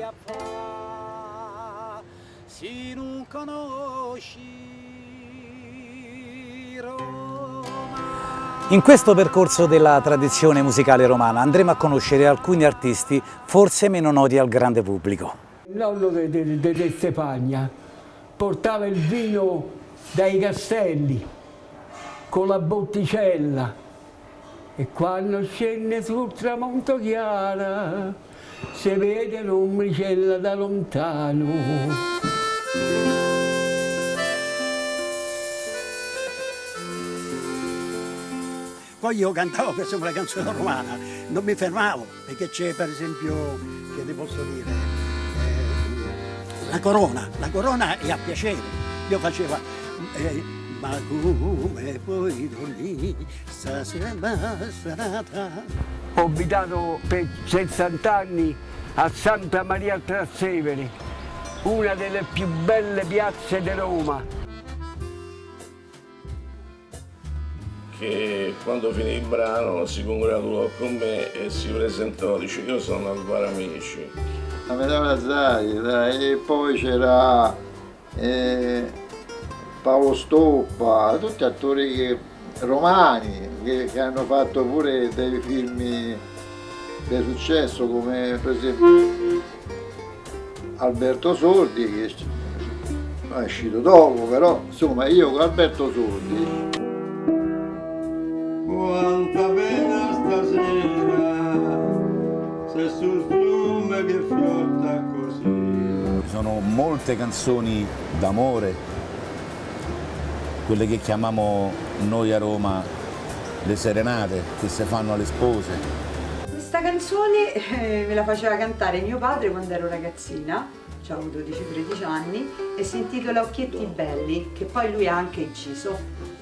a fa se non conosci Roma. In questo percorso della tradizione musicale romana andremo a conoscere alcuni artisti forse meno noti al grande pubblico. Il nonno di Stefania portava il vino dai castelli con la botticella e quando scende sul tramonto chiara si vede l'ombricella da lontano. Poi io cantavo per esempio la canzone romana, non mi fermavo, perché c'è per esempio, che ti posso dire, la corona è a piacere, io facevo, ma come poi lì, stasera bastarata. Ho abitato per 60 anni a Santa Maria al Trastevere, una delle più belle piazze di Roma. Che quando finì il brano si congratulò con me e si presentò, dice io sono Alvaro Amici. La Madonna Zaida e poi c'era Paolo Stoppa, tutti attori romani che hanno fatto pure dei film di successo come per esempio Alberto Sordi che è uscito dopo, però insomma io con Alberto Sordi. Quanta pena stasera, se sul fiume che fiotta così. Ci sono molte canzoni d'amore, quelle che chiamiamo noi a Roma le serenate, che si fanno alle spose. Questa canzone me la faceva cantare mio padre quando ero ragazzina, avevo 12-13 anni, e si intitola Occhietti Belli, che poi lui ha anche inciso.